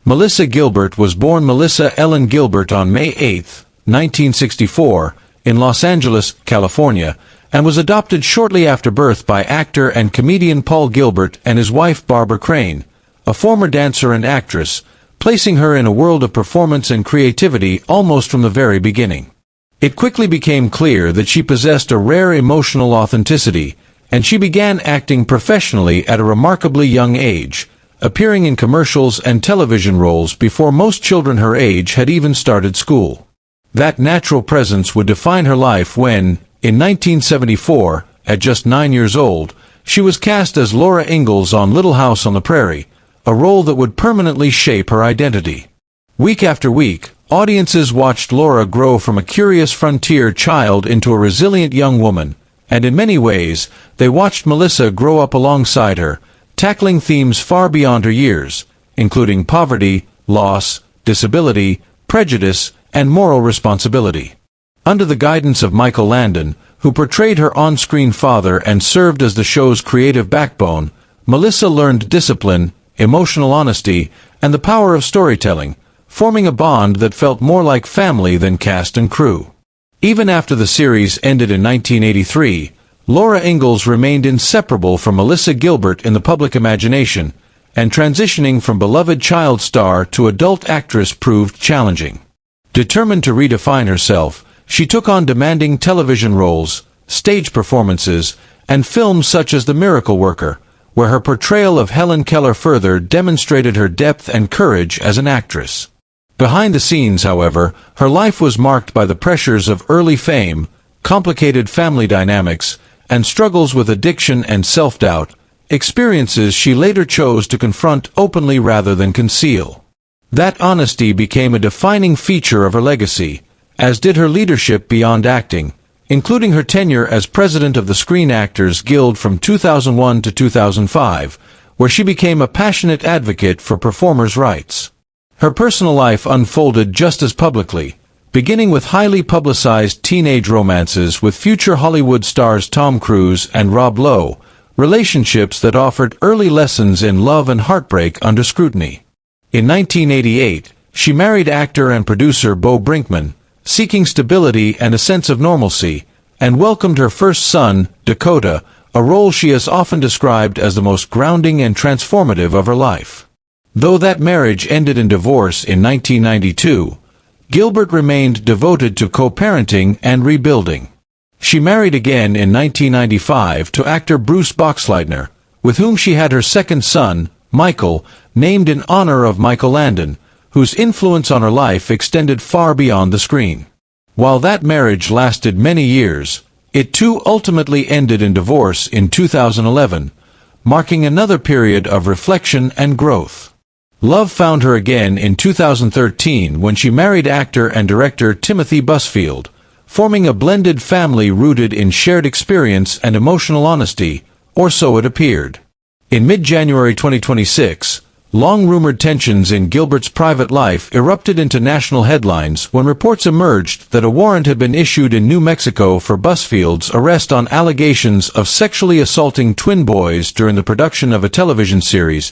Melissa Gilbert was born Melissa Ellen Gilbert on May 8, 1964, in Los Angeles, California, and was adopted shortly after birth by actor and comedian Paul Gilbert and his wife Barbara Crane, a former dancer and actress, placing her in a world of performance and creativity almost from the very beginning. It quickly became clear that she possessed a rare emotional authenticity, and she began acting professionally at a remarkably young age, appearing in commercials and television roles before most children her age had even started school. That natural presence would define her life when, in 1974, at just 9 years old, she was cast as Laura Ingalls on Little House on the Prairie, a role that would permanently shape her identity. Week after week, audiences watched Laura grow from a curious frontier child into a resilient young woman, and in many ways, they watched Melissa grow up alongside her, tackling themes far beyond her years, including poverty, loss, disability, prejudice, and moral responsibility. Under the guidance of Michael Landon, who portrayed her on-screen father and served as the show's creative backbone, Melissa learned discipline, emotional honesty, and the power of storytelling, forming a bond that felt more like family than cast and crew. Even after the series ended in 1983, Laura Ingalls remained inseparable from Melissa Gilbert in the public imagination, and transitioning from beloved child star to adult actress proved challenging. Determined to redefine herself, she took on demanding television roles, stage performances, and films such as The Miracle Worker, where her portrayal of Helen Keller further demonstrated her depth and courage as an actress. Behind the scenes, however, her life was marked by the pressures of early fame, complicated family dynamics, and struggles with addiction and self-doubt, experiences she later chose to confront openly rather than conceal. That honesty became a defining feature of her legacy, as did her leadership beyond acting, including her tenure as president of the Screen Actors Guild from 2001 to 2005, where she became a passionate advocate for performers' rights. Her personal life unfolded just as publicly, beginning with highly publicized teenage romances with future Hollywood stars Tom Cruise and Rob Lowe, relationships that offered early lessons in love and heartbreak under scrutiny. In 1988, she married actor and producer Bo Brinkman, seeking stability and a sense of normalcy, and welcomed her first son, Dakota, a role she has often described as the most grounding and transformative of her life. Though that marriage ended in divorce in 1992, Gilbert remained devoted to co-parenting and rebuilding. She married again in 1995 to actor Bruce Boxleitner, with whom she had her second son, Michael, named in honor of Michael Landon, whose influence on her life extended far beyond the screen. While that marriage lasted many years, it too ultimately ended in divorce in 2011, marking another period of reflection and growth. Love found her again in 2013 when she married actor and director Timothy Busfield, forming a blended family rooted in shared experience and emotional honesty, or so it appeared. In mid-January 2026, long-rumored tensions in Gilbert's private life erupted into national headlines when reports emerged that a warrant had been issued in New Mexico for Busfield's arrest on allegations of sexually assaulting twin boys during the production of a television series,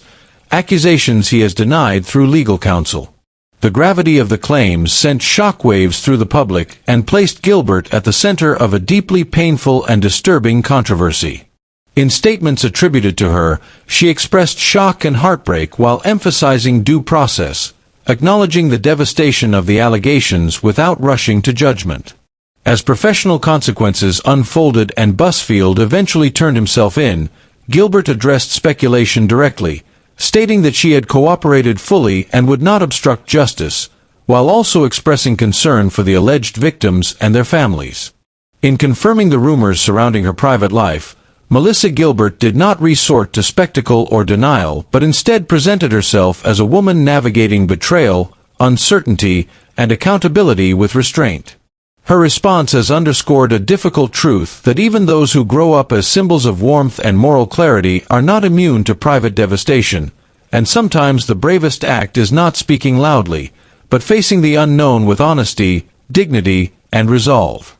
accusations he has denied through legal counsel. The gravity of the claims sent shockwaves through the public and placed Gilbert at the center of a deeply painful and disturbing controversy. In statements attributed to her, she expressed shock and heartbreak while emphasizing due process, acknowledging the devastation of the allegations without rushing to judgment. As professional consequences unfolded and Busfield eventually turned himself in, Gilbert addressed speculation directly, stating that she had cooperated fully and would not obstruct justice, while also expressing concern for the alleged victims and their families. In confirming the rumors surrounding her private life, Melissa Gilbert did not resort to spectacle or denial, but instead presented herself as a woman navigating betrayal, uncertainty, and accountability with restraint. Her response has underscored a difficult truth that even those who grow up as symbols of warmth and moral clarity are not immune to private devastation, and sometimes the bravest act is not speaking loudly, but facing the unknown with honesty, dignity, and resolve.